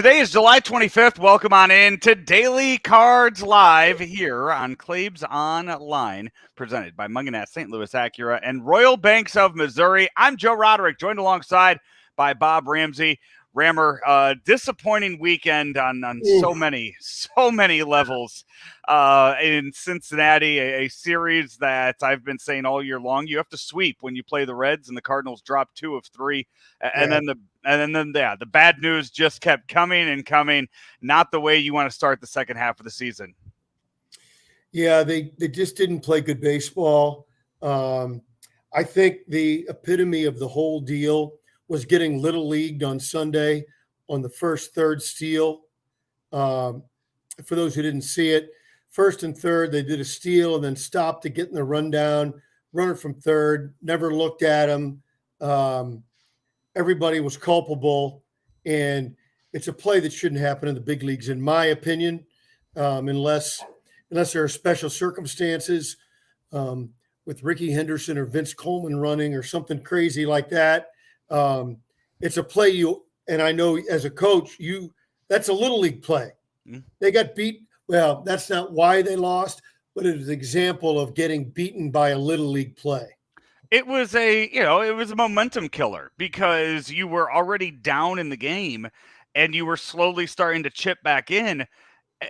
Today is July 25th. Welcome on in to Daily Cards Live here on Claibs Online, presented by Munganess, St. Louis Acura, and Royal Banks of Missouri. I'm Joe Roderick, joined alongside by Bob Ramsey. Rammer, disappointing weekend on so many levels in Cincinnati, a series that I've been saying all year long. You have to sweep when you play the Reds, and the Cardinals dropped 2 of 3, and then the bad news just kept coming and coming. Not the way you want to start the second half of the season. Yeah, they just didn't play good baseball. I think the epitome of the whole deal was getting little leagued on Sunday on the first third steal. For those who didn't see it, first and third, they did a steal and then stopped to get in the rundown. Runner from third, never looked at him. Everybody was culpable, and it's a play that shouldn't happen in the big leagues, in my opinion, unless there are special circumstances with Ricky Henderson or Vince Coleman running or something crazy like that. It's a play and I know as a coach, that's a little league play. Mm-hmm. They got beat. Well, that's not why they lost, but it is an example of getting beaten by a little league play. It was a momentum killer because you were already down in the game and you were slowly starting to chip back in.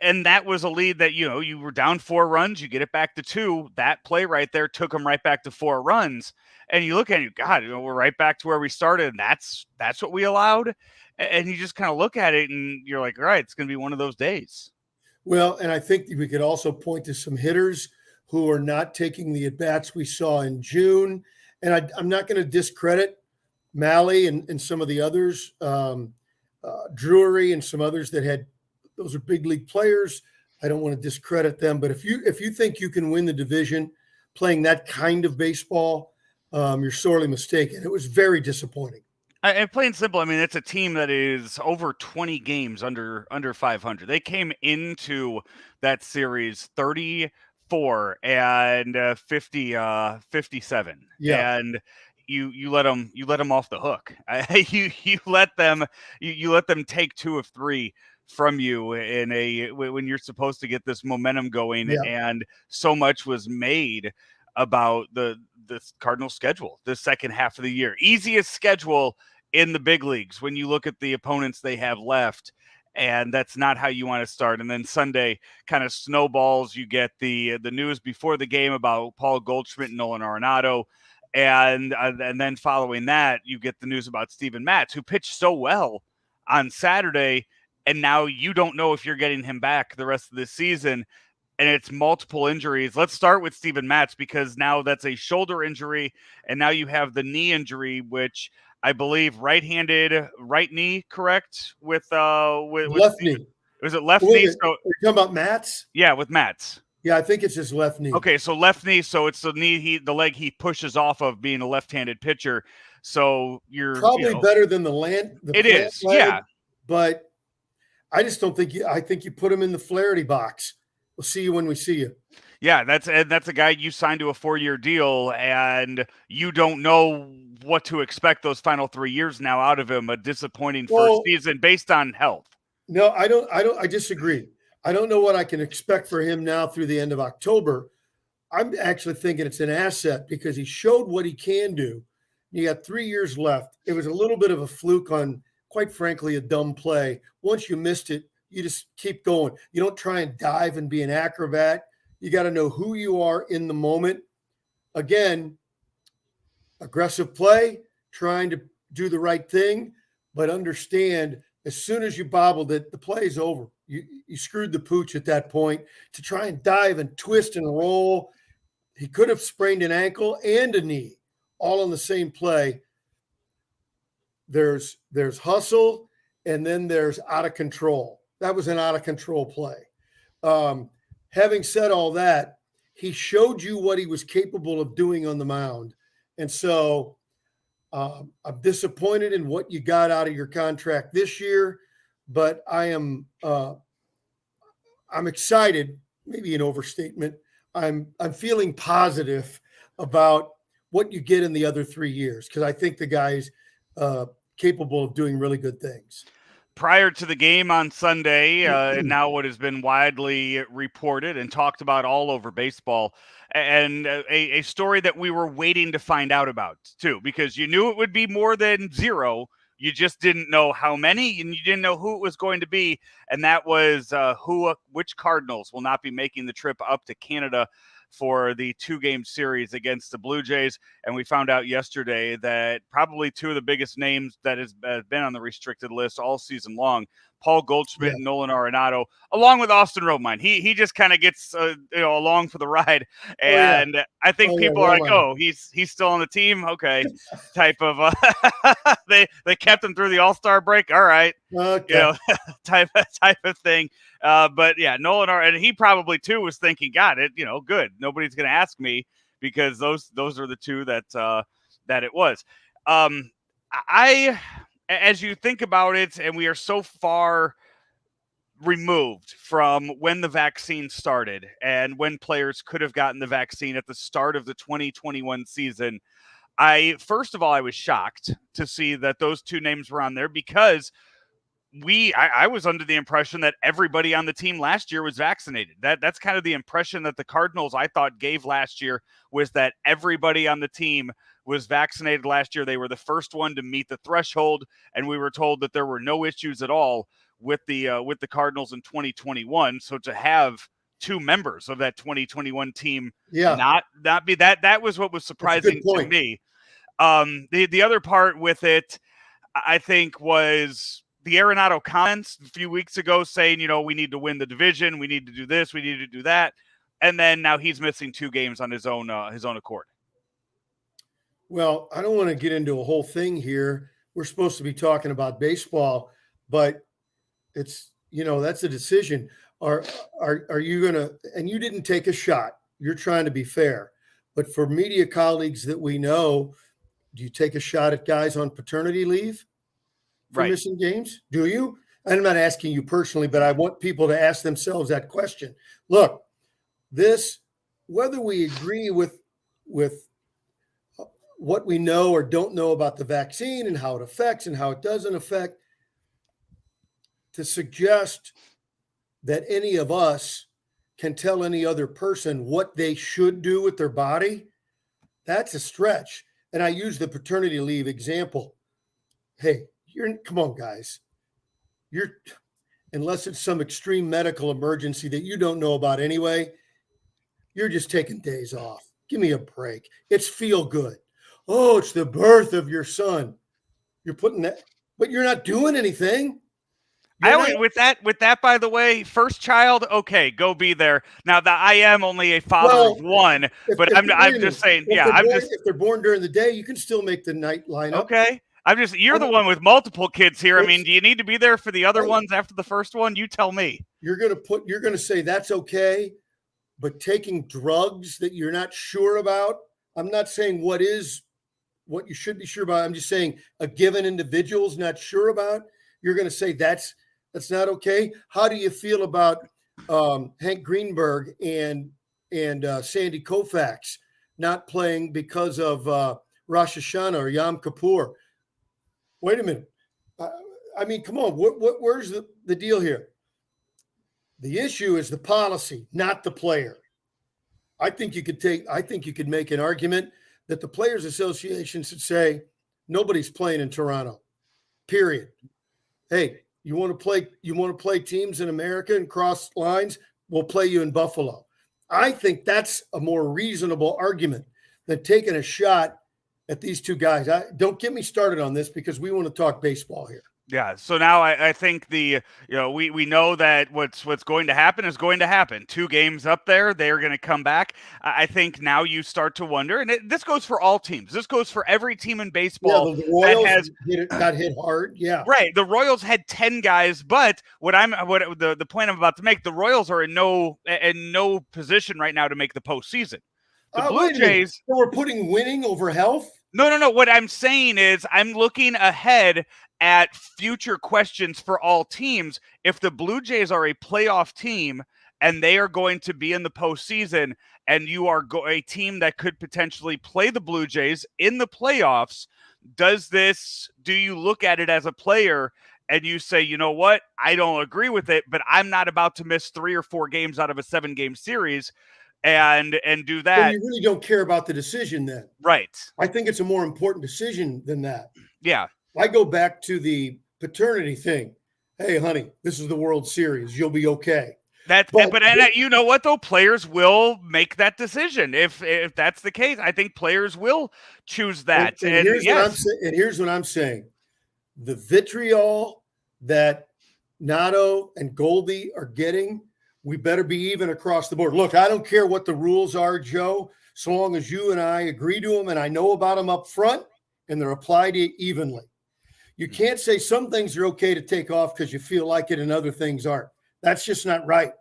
And that was a lead that, you were down 4 runs, you get it back to 2. That play right there took them right back to 4 runs. And you look at it, God, we're right back to where we started. And that's what we allowed. And you just kind of look at it and you're like, all right, it's going to be one of those days. Well, and I think we could also point to some hitters who are not taking the at-bats we saw in June. And I'm not going to discredit Malley and some of the others, Drury and some others that had. Those are big league players. I don't want to discredit them, but if you think you can win the division playing that kind of baseball, you're sorely mistaken. It was very disappointing. And plain simple, I mean, it's a team that is over 20 games under 500. They came into that series 34 and 57. Yeah. And you let them off the hook. You let them take 2 of 3 from you when you're supposed to get this momentum going. Yeah. And so much was made about the Cardinals schedule the second half of the year. Easiest schedule in the big leagues when you look at the opponents they have left, and that's not how you want to start. And then Sunday kind of snowballs. You get the news before the game about Paul Goldschmidt and Arenado, and then following that, you get the news about Steven Matz, who pitched so well on Saturday, and now you don't know if you're getting him back the rest of the season. And it's multiple injuries. Let's start with Steven Matz because now that's a shoulder injury, and now you have the knee injury, which I believe right-handed right knee, correct? With left knee. Was it left knee? So are you talking about Matz? Yeah, with Matz. Yeah, I think it's his left knee. Okay, so left knee. So it's the knee, the leg he pushes off of being a left-handed pitcher. So you're probably better than the it is, leg, yeah. But I just don't think I think you put him in the Flaherty box. We'll see you when we see you. Yeah, that's a guy you signed to a 4-year deal, and you don't know what to expect those final 3 years now out of him. A disappointing first season based on health. No, I don't. I disagree. I don't know what I can expect for him now through the end of October. I'm actually thinking it's an asset because he showed what he can do. You got 3 years left. It was a little bit of a fluke on, quite frankly, a dumb play. Once you missed it, you just keep going. You don't try and dive and be an acrobat. You got to know who you are in the moment. Again, aggressive play, trying to do the right thing, but understand as soon as you bobbled it, the play is over. You screwed the pooch at that point. To try and dive and twist and roll, he could have sprained an ankle and a knee all on the same play. There's hustle, and then there's out of control. That was an out of control play. Having said all that, he showed you what he was capable of doing on the mound. And so I'm disappointed in what you got out of your contract this year, but I'm excited, maybe an overstatement. I'm feeling positive about what you get in the other 3 years because I think the guy's capable of doing really good things. prior to the game on Sunday, now what has been widely reported and talked about all over baseball, and a story that we were waiting to find out about, too, because you knew it would be more than zero. You just didn't know how many, and you didn't know who it was going to be, and that was which Cardinals will not be making the trip up to Canada for the 2-game series against the Blue Jays. And we found out yesterday that probably two of the biggest names that has been on the restricted list all season long, Paul Goldschmidt and Nolan Arenado, along with Austin Romine. He just kind of gets along for the ride, and I think people are like, oh, he's still on the team, okay, type of. They kept him through the All-Star break, all right, okay. type of thing. But yeah, Nolan, and he probably too was thinking, got it, good. Nobody's going to ask me, because those are the two that it was. As you think about it, and we are so far removed from when the vaccine started and when players could have gotten the vaccine at the start of the 2021 season, first of all, I was shocked to see that those two names were on there, because I was under the impression that everybody on the team last year was vaccinated. That's kind of the impression that the Cardinals, I thought, gave last year, was that everybody on the team was vaccinated last year. They were the first one to meet the threshold, and we were told that there were no issues at all with the Cardinals in 2021. So to have two members of that 2021 team not be that was what was surprising to me. The other part with it, I think, was the Arenado comments a few weeks ago saying, we need to win the division, we need to do this, we need to do that, and then now he's missing 2 games on his own accord. Well, I don't want to get into a whole thing here. We're supposed to be talking about baseball, but it's, that's a decision. Are you going to, and you didn't take a shot. You're trying to be fair. But for media colleagues that we know, do you take a shot at guys on paternity leave for missing games? Do you? And I'm not asking you personally, but I want people to ask themselves that question. Look, whether we agree with what we know or don't know about the vaccine and how it affects and how it doesn't affect, to suggest that any of us can tell any other person what they should do with their body, that's a stretch. And I use the paternity leave example. Hey, come on, guys. Unless it's some extreme medical emergency that you don't know about anyway, you're just taking days off. Give me a break. It's feel good. Oh, it's the birth of your son. You're putting that, but you're not doing anything. With that, by the way, first child, okay, go be there. Now, I am only a father of one, but I'm just saying, if they're born during the day, you can still make the night lineup. Okay. You're the one with multiple kids here. I mean, do you need to be there for the other ones after the first one? You tell me. You're going to say that's okay, but taking drugs that you're not sure about, I'm not saying what you should be sure about. I'm just saying a given individual's not sure about, you're going to say that's not okay. How do you feel about Hank Greenberg and Sandy Koufax not playing because of Rosh Hashanah or Yom Kippur? Wait a minute. I mean, come on. Where's the deal here? The issue is the policy, not the player. I think you could make an argument that the Players Association should say nobody's playing in Toronto. Period. Hey, you want to play teams in America and cross lines? We'll play you in Buffalo. I think that's a more reasonable argument than taking a shot at these two guys. Don't get me started on this, because we want to talk baseball here. Yeah. So now I think we know that what's going to happen is going to happen. 2 games up there, they are going to come back. I think now you start to wonder, and this goes for all teams. This goes for every team in baseball. Yeah, the Royals got hit hard. Yeah. Right. The Royals had 10 guys, but the point I'm about to make, the Royals are in no position right now to make the postseason. The Blue Jays. So we're putting winning over health? No. What I'm saying is I'm looking ahead at future questions for all teams. If the Blue Jays are a playoff team and they are going to be in the postseason, and you are a team that could potentially play the Blue Jays in the playoffs, do you look at it as a player and you say, you know what, I don't agree with it, but I'm not about to miss 3 or 4 games out of a 7-game series and do that. Then you really don't care about the decision then. Right. I think it's a more important decision than that. Yeah. I go back to the paternity thing. Hey, honey, this is the World Series. You'll be okay. But you know what, though? Players will make that decision. If that's the case, I think players will choose that. And here's what I'm saying. The vitriol that Nato and Goldie are getting, we better be even across the board. Look, I don't care what the rules are, Joe, so long as you and I agree to them and I know about them up front and they're applied evenly. You can't say some things are okay to take off because you feel like it and other things aren't. That's just not right.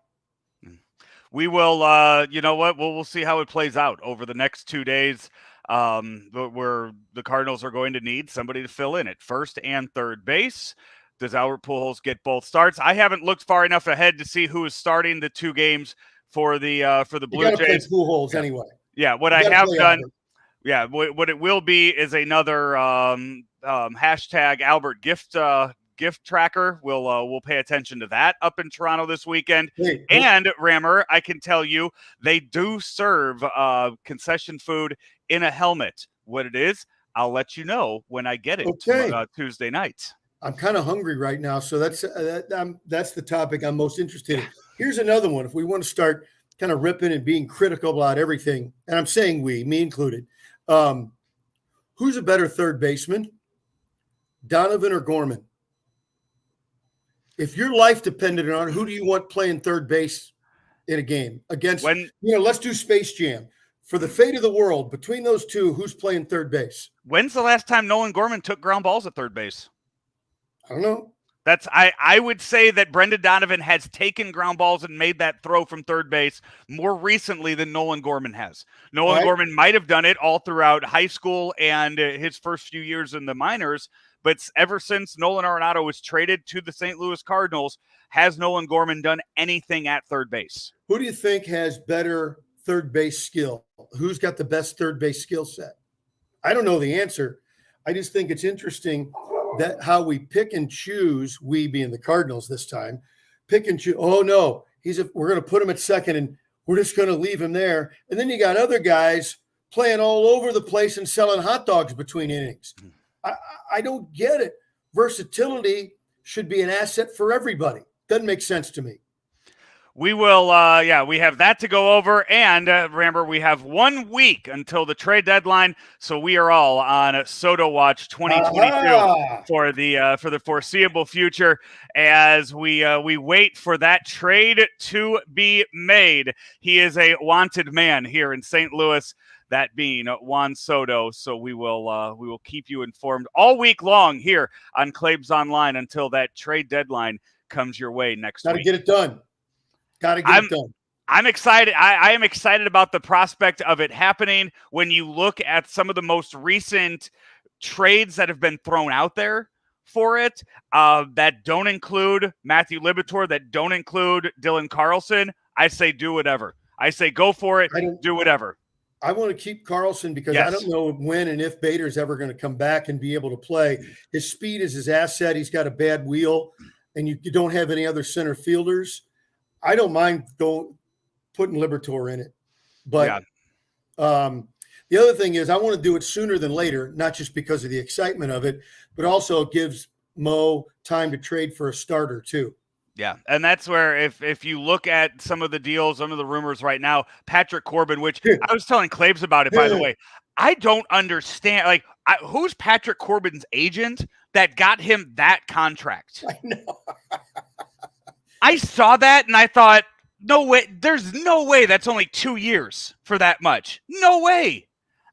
We will, you know what? We'll see how it plays out over the next 2 days. Where the Cardinals are going to need somebody to fill in at first and third base. Does Albert Pujols get both starts? I haven't looked far enough ahead to see who is starting the 2 games for the Blue Jays. Play Pujols anyway. Yeah, what I have done. Albert. Yeah, what it will be is another hashtag Albert gift tracker. We'll pay attention to that up in Toronto this weekend. And Rammer, I can tell you, they do serve concession food in a helmet. What it is, I'll let you know when I get it Tuesday night. I'm kind of hungry right now, so that's the topic I'm most interested in. Here's another one. If we want to start kind of ripping and being critical about everything, and I'm saying we, me included, who's a better third baseman, Donovan or Gorman? If your life depended on it, who do you want playing third base in a game against? Let's do Space Jam. For the fate of the world, between those two, who's playing third base? When's the last time Nolan Gorman took ground balls at third base? I don't know. I would say that Brendan Donovan has taken ground balls and made that throw from third base more recently than Nolan Gorman has. Nolan Gorman might have done it all throughout high school and his first few years in the minors, but ever since Nolan Arenado was traded to the St. Louis Cardinals, has Nolan Gorman done anything at third base? Who do you think has better third base skill? Who's got the best third base skill set? I don't know the answer. I just think it's interesting that how we pick and choose, we being the Cardinals this time, pick and choose. Oh no, we're going to put him at second and we're just going to leave him there. And then you got other guys playing all over the place and selling hot dogs between innings. I don't get it. Versatility should be an asset for everybody. Doesn't make sense to me. We will, we have that to go over. And remember, we have 1 week until the trade deadline. So we are all on Soto Watch 2022 for the foreseeable future as we wait for that trade to be made. He is a wanted man here in St. Louis, that being Juan Soto. So we will keep you informed all week long here on Claibs Online until that trade deadline comes your way next week. Got to get it done. It done. I'm excited. I am excited about the prospect of it happening. When you look at some of the most recent trades that have been thrown out there for it, that don't include Matthew Libator, that don't include Dylan Carlson, I say do whatever. I say go for it, do whatever. I want to keep Carlson because I don't know when and if Bader's ever going to come back and be able to play. His speed is his asset. He's got a bad wheel, and you don't have any other center fielders. I don't mind putting Libator in it. But the other thing is I want to do it sooner than later, not just because of the excitement of it, but also it gives Mo time to trade for a starter too. Yeah, and that's where if you look at some of the deals, some of the rumors right now, Patrick Corbin, which I was telling Claibs about it, by the way, I don't understand. Who's Patrick Corbin's agent that got him that contract? I know. I saw that and I thought, no way. There's no way that's only 2 years for that much. No way.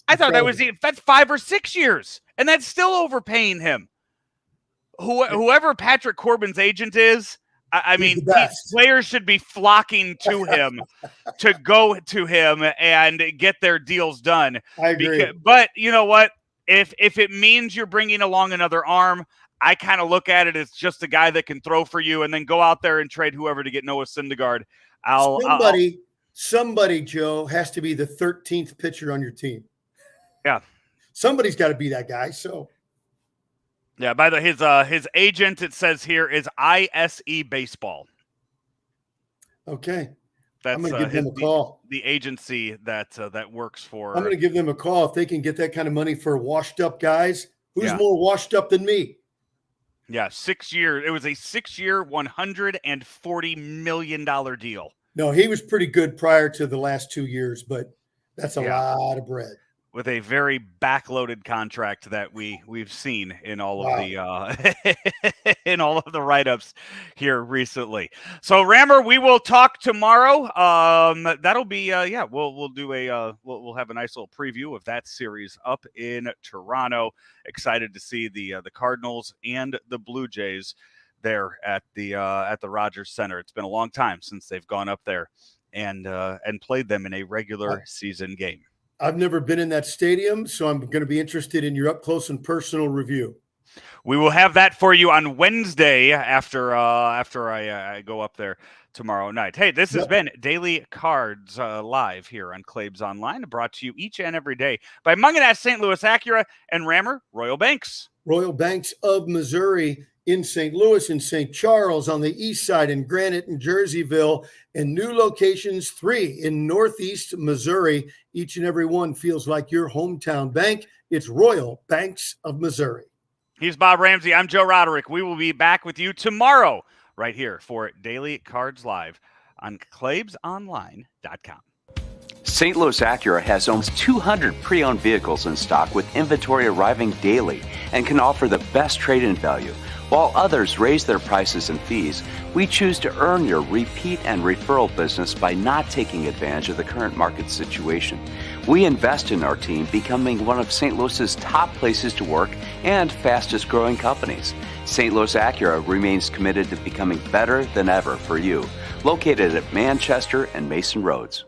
I thought that's 5 or 6 years, and that's still overpaying him. Whoever Patrick Corbin's agent is, I mean, players should be flocking to him to go to him and get their deals done. I agree. But you know what? If it means you're bringing along another arm, I kind of look at it as just a guy that can throw for you, and then go out there and trade whoever to get Noah Syndergaard. Somebody, Joe, has to be the 13th pitcher on your team. Yeah. Somebody's got to be that guy. So Yeah, by the his agent, it says here, is ISE Baseball. Okay. That's I'm going to give them a call. The agency that works for. I'm going to give them a call if they can get that kind of money for washed up guys. Who's Yeah. more washed up than me? Yeah, 6 years. It was a 6-year, $140 million deal. No, he was pretty good prior to the last 2 years, but that's a lot of bread. With a very backloaded contract that we've seen in all of the in all of the write-ups here recently. So Rammer, we will talk tomorrow. That'll be we'll do we'll have a nice little preview of that series up in Toronto. Excited to see the Cardinals and the Blue Jays there at the Rogers Center. It's been a long time since they've gone up there and played them in a regular season game. I've never been in that stadium, so I'm going to be interested in your up close and personal review. We will have that for you on Wednesday after I go up there tomorrow night. Hey, this has been Daily Cards live here on Claibs Online, brought to you each and every day by Mungenast St. Louis Acura and Rammer Royal Banks. Royal Banks of Missouri in St. Louis and St. Charles on the east side, in Granite and Jerseyville, and new locations, 3 in Northeast Missouri. Each and every one feels like your hometown bank. It's Royal Banks of Missouri. He's Bob Ramsey. I'm Joe Roderick. We will be back with you tomorrow right here for Daily Cards Live on ClaibsOnline.com. St. Louis Acura has almost 200 pre-owned vehicles in stock with inventory arriving daily and can offer the best trade-in value. While others raise their prices and fees, we choose to earn your repeat and referral business by not taking advantage of the current market situation. We invest in our team, becoming one of St. Louis's top places to work and fastest growing companies. St. Louis Acura remains committed to becoming better than ever for you. Located at Manchester and Mason Roads.